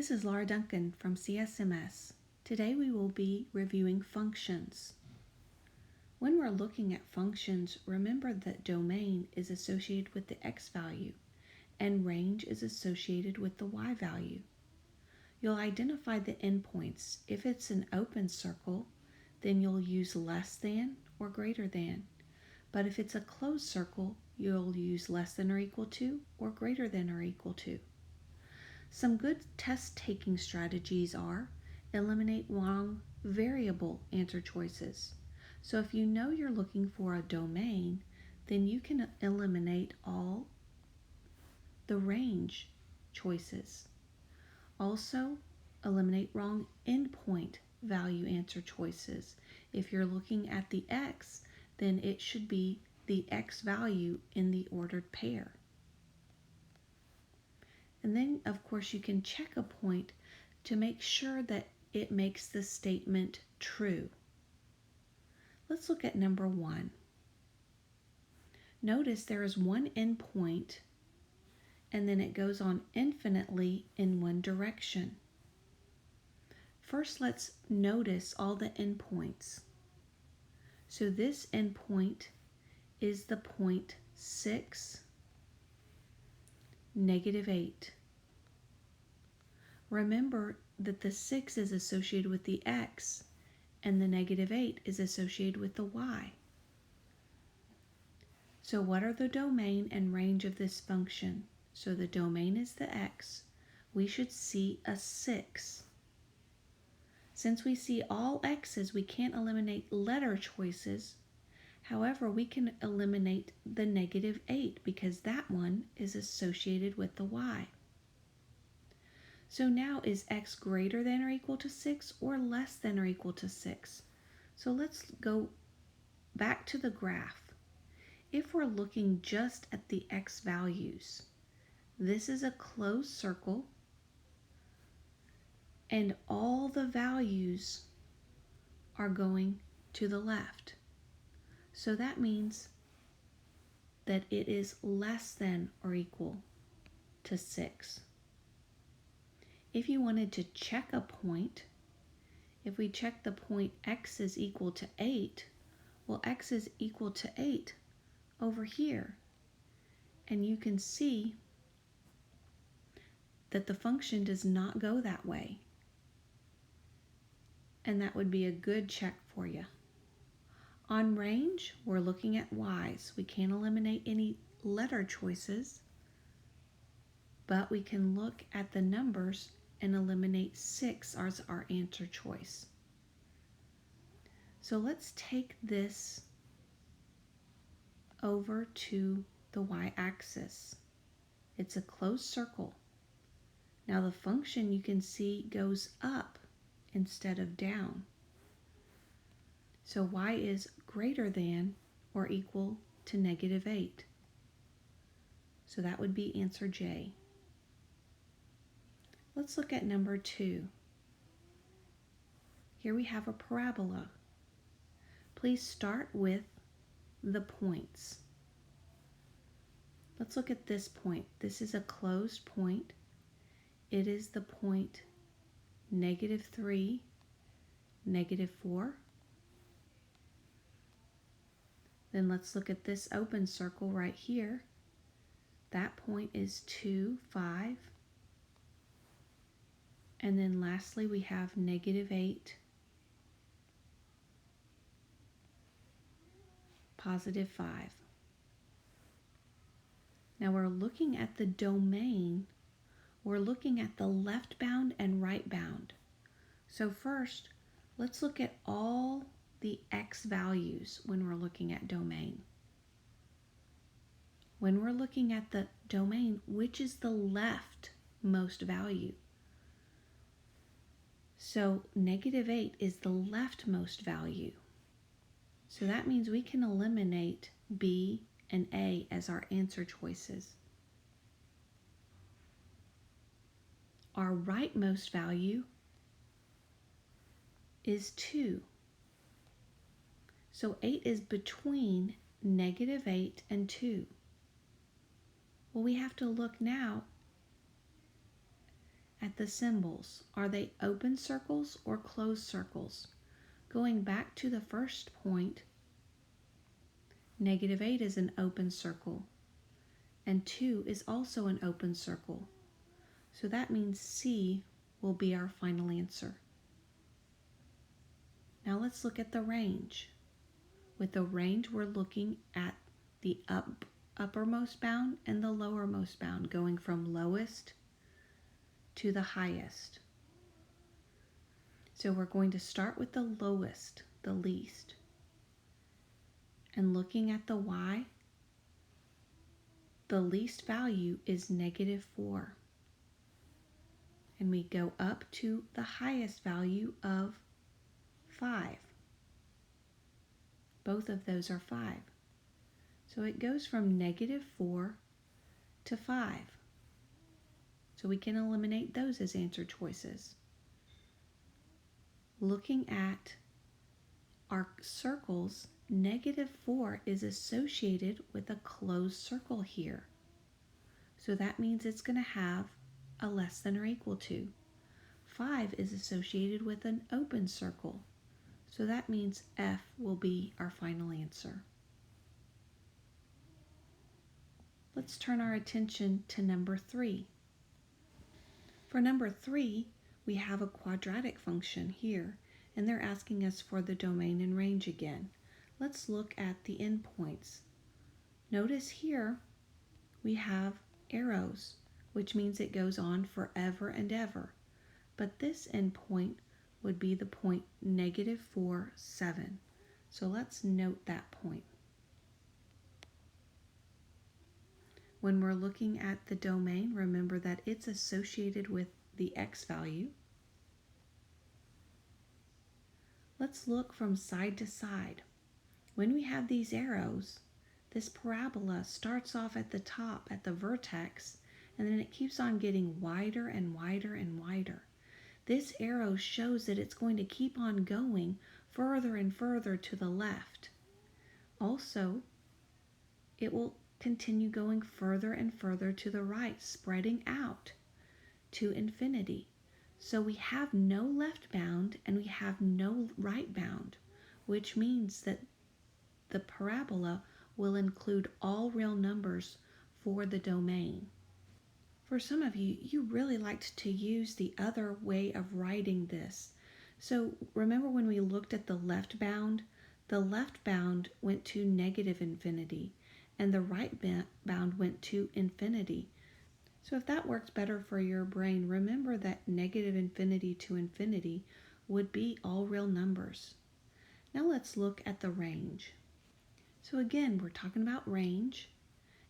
This is Laura Duncan from CSMS. Today we will be reviewing functions. When we're looking at functions, remember that domain is associated with the x value and range is associated with the y value. You'll identify the endpoints. If it's an open circle, then you'll use less than or greater than. But if it's a closed circle, you'll use less than or equal to or greater than or equal to. Some good test-taking strategies are eliminate wrong variable answer choices. So if you know you're looking for a domain, then you can eliminate all the range choices. Also, eliminate wrong endpoint value answer choices. If you're looking at the x, then it should be the x value in the ordered pair. And then, of course, you can check a point to make sure that it makes the statement true. Let's look at number 1. Notice there is one endpoint and then it goes on infinitely in one direction. First, let's notice all the endpoints. So this endpoint is the point 6, -8. Remember that the 6 is associated with the x and the -8 is associated with the y. So what are the domain and range of this function? So the domain is the x. We should see a 6. Since we see all x's, we can't eliminate letter choices. However, we can eliminate the -8 because that one is associated with the y. So now is x greater than or equal to 6 or less than or equal to 6? So let's go back to the graph. If we're looking just at the x values, this is a closed circle and all the values are going to the left. So that means that it is less than or equal to 6. If you wanted to check a point, if we check the point x is equal to 8, well, x is equal to 8 over here. And you can see that the function does not go that way. And that would be a good check for you. On range, we're looking at y's. We can't eliminate any letter choices, but we can look at the numbers and eliminate 6 as our answer choice. So let's take this over to the y-axis. It's a closed circle. Now the function you can see goes up instead of down. So y is greater than or equal to -8. So that would be answer J. Let's look at number 2. Here we have a parabola. Please start with the points. Let's look at this point. This is a closed point. It is the point -3, -4. Then let's look at this open circle right here. That point is 2, 5. And then lastly, we have -8, +5. Now we're looking at the domain. We're looking at the left bound and right bound. So first, let's look at all the x values when we're looking at domain. When we're looking at the domain, which is the leftmost value? So -8 is the leftmost value. So that means we can eliminate B and A as our answer choices. Our rightmost value is 2. So 8 is between -8 and 2. Well, we have to look now at the symbols. Are they open circles or closed circles? Going back to the first point, -8 is an open circle, and 2 is also an open circle. So that means C will be our final answer. Now let's look at the range. With the range, we're looking at the uppermost bound and the lowermost bound, going from lowest to the highest. So we're going to start with the lowest, the least. And looking at the y, the least value is -4. And we go up to the highest value of 5. Both of those are 5. So it goes from -4 to 5. So we can eliminate those as answer choices. Looking at our circles, -4 is associated with a closed circle here. So that means it's going to have a less than or equal to. 5 is associated with an open circle. So that means F will be our final answer. Let's turn our attention to number 3. For number 3, we have a quadratic function here, and they're asking us for the domain and range again. Let's look at the endpoints. Notice here we have arrows, which means it goes on forever and ever. But this endpoint would be the point -4, 7. So let's note that point. When we're looking at the domain, remember that it's associated with the x value. Let's look from side to side. When we have these arrows, this parabola starts off at the top, at the vertex, and then it keeps on getting wider and wider and wider. This arrow shows that it's going to keep on going further and further to the left. Also, it will continue going further and further to the right, spreading out to infinity. So we have no left bound and we have no right bound, which means that the parabola will include all real numbers for the domain. For some of you, you really liked to use the other way of writing this. So remember when we looked at the left bound went to -infinity, and the right bound went to infinity. So if that works better for your brain, remember that -infinity to infinity would be all real numbers. Now let's look at the range. So again, we're talking about range,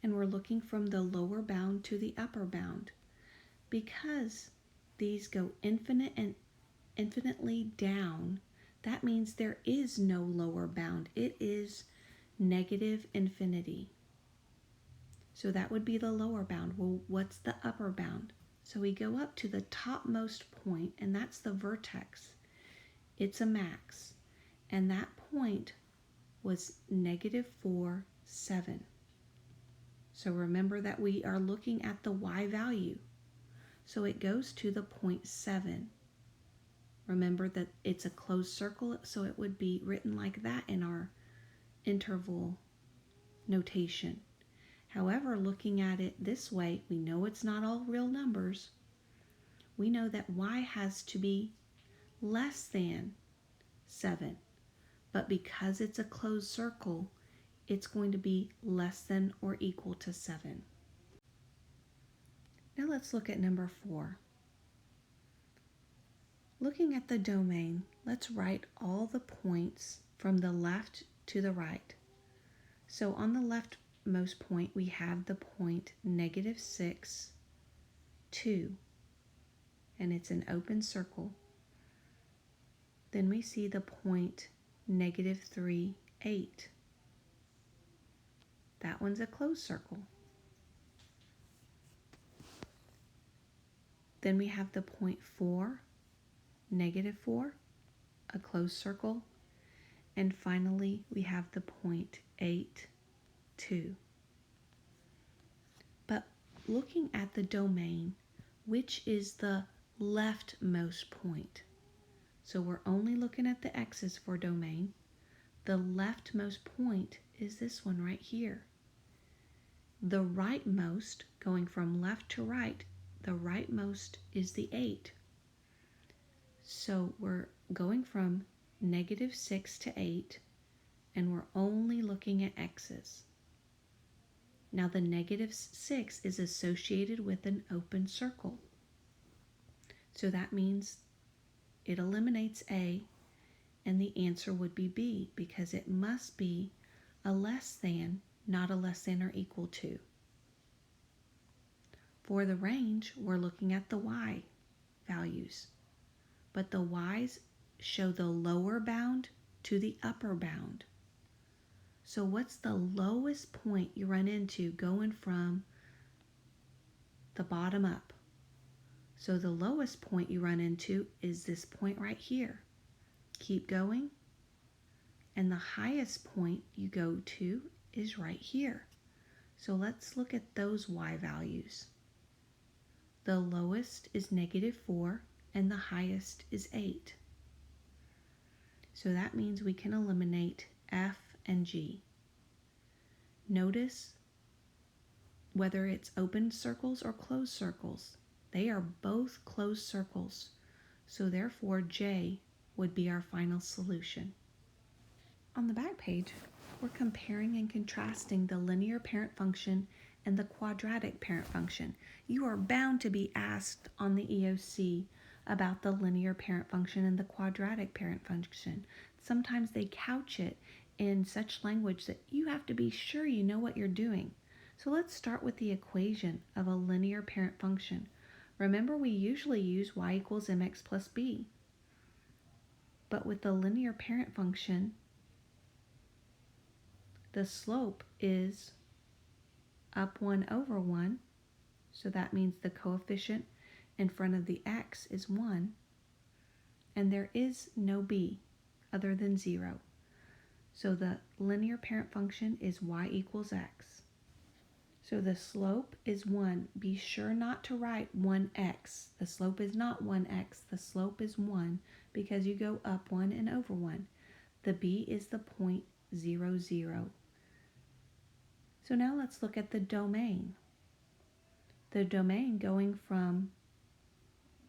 and we're looking from the lower bound to the upper bound. Because these go infinite and infinitely down, that means there is no lower bound. It is -infinity. So that would be the lower bound. Well, what's the upper bound? So we go up to the topmost point, and that's the vertex. It's a max. And that point was -4, 7. So remember that we are looking at the y value. So it goes to the point 7. Remember that it's a closed circle, so it would be written like that in our interval notation. However, looking at it this way, we know it's not all real numbers. We know that y has to be less than 7. But because it's a closed circle, it's going to be less than or equal to 7. Now let's look at number 4. Looking at the domain, let's write all the points from the left to the right. So on the leftmost point, we have the point -6, 2, and it's an open circle. Then we see the point -3, 8. That one's a closed circle. Then we have the point 4, -4, a closed circle. And finally, we have the point 8, 2. But looking at the domain, which is the leftmost point. So we're only looking at the x's for domain. The leftmost point is this one right here. The rightmost, going from left to right, the rightmost is the 8. So we're going from -6 to 8, and we're only looking at x's. Now the -6 is associated with an open circle. So that means it eliminates A, and the answer would be B, because it must be a less than, not a less than or equal to. For the range, we're looking at the y values, but the y's show the lower bound to the upper bound. So what's the lowest point you run into going from the bottom up? So the lowest point you run into is this point right here. Keep going, and the highest point you go to is right here. So let's look at those y values. The lowest is -4, and the highest is 8. So that means we can eliminate F and G. Notice whether it's open circles or closed circles. They are both closed circles, so therefore J would be our final solution. On the back page, we're comparing and contrasting the linear parent function and the quadratic parent function. You are bound to be asked on the EOC about the linear parent function and the quadratic parent function. Sometimes they couch it in such language that you have to be sure you know what you're doing. So let's start with the equation of a linear parent function. Remember, we usually use y equals mx plus b. But with the linear parent function, the slope is up 1 over 1. So that means the coefficient in front of the x is 1. And there is no b other than 0. So the linear parent function is y equals x. So the slope is 1. Be sure not to write 1x. The slope is not 1x. The slope is 1 because you go up 1 and over 1. The b is the point 0, 0. So now let's look at the domain. The domain going from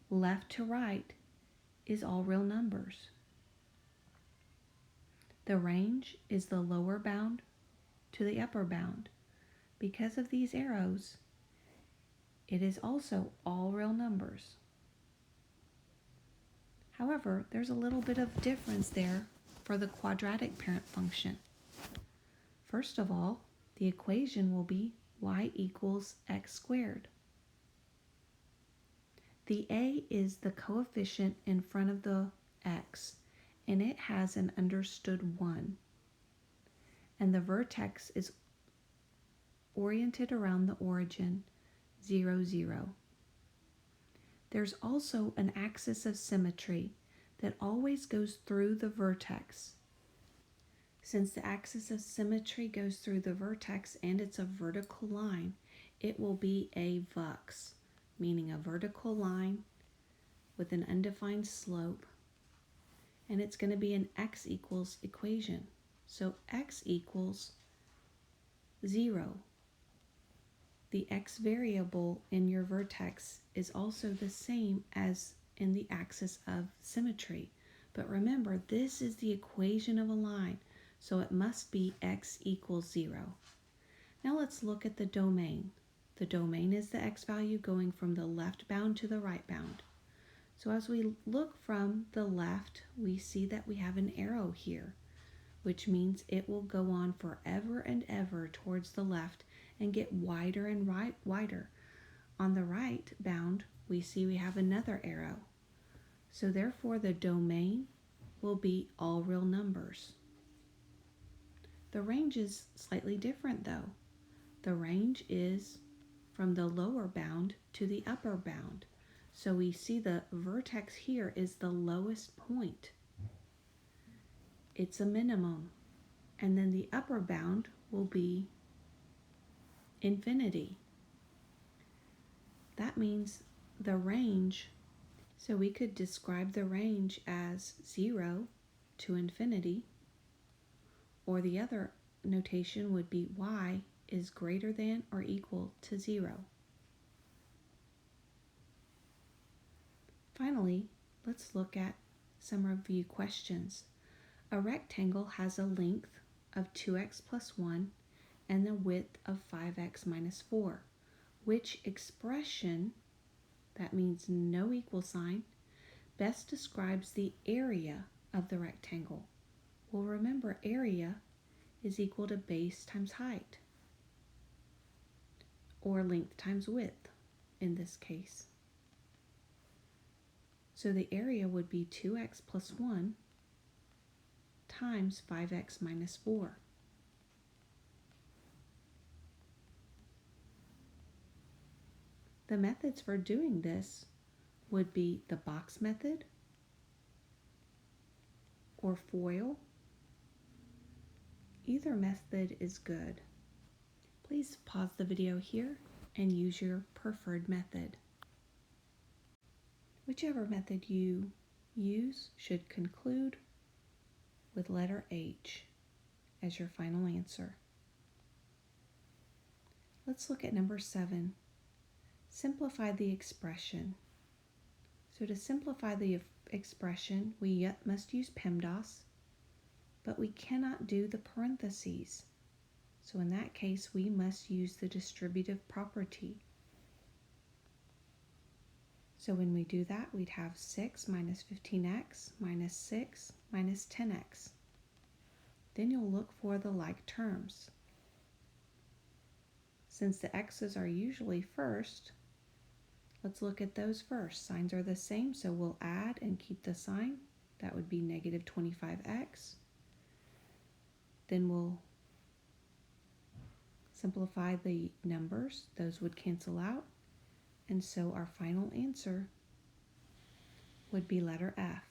left to right is all real numbers. The range is the lower bound to the upper bound. Because of these arrows, it is also all real numbers. However, there's a little bit of difference there for the quadratic parent function. First of all, the equation will be y equals x squared. The a is the coefficient in front of the x, and it has an understood 1. And the vertex is oriented around the origin, 0, 0. There's also an axis of symmetry that always goes through the vertex. Since the axis of symmetry goes through the vertex and it's a vertical line, it will be a vux, meaning a vertical line with an undefined slope, and it's going to be an x equals equation. So x equals 0. The x variable in your vertex is also the same as in the axis of symmetry. But remember, this is the equation of a line, so it must be x equals 0. Now let's look at the domain. The domain is the x value going from the left bound to the right bound. So as we look from the left, we see that we have an arrow here, which means it will go on forever and ever towards the left and get wider and wider. On the right bound, we see we have another arrow. So therefore, the domain will be all real numbers. The range is slightly different though. The range is from the lower bound to the upper bound. So we see the vertex here is the lowest point. It's a minimum. And then the upper bound will be infinity. That means the range So we could describe the range as 0 to infinity, or the other notation would be y is greater than or equal to 0. Finally, let's look at some review questions. A rectangle has a length of 2x plus 1 and the width of 5x minus 4. Which expression, that means no equal sign, best describes the area of the rectangle? Well, remember, area is equal to base times height, or length times width in this case. So the area would be 2x plus 1 times 5x minus 4. The methods for doing this would be the box method or FOIL. Either method is good. Please pause the video here and use your preferred method. Whichever method you use should conclude with letter H as your final answer. Let's look at number 7. Simplify the expression. So to simplify the expression, we must use PEMDAS, but we cannot do the parentheses. So in that case, we must use the distributive property. So when we do that, we'd have 6 minus 15x minus 6 minus 10x. Then you'll look for the like terms. Since the x's are usually first, let's look at those first. Signs are the same, so we'll add and keep the sign. That would be negative 25x. Then we'll simplify the numbers. Those would cancel out. And so our final answer would be letter F.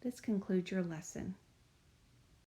This concludes your lesson.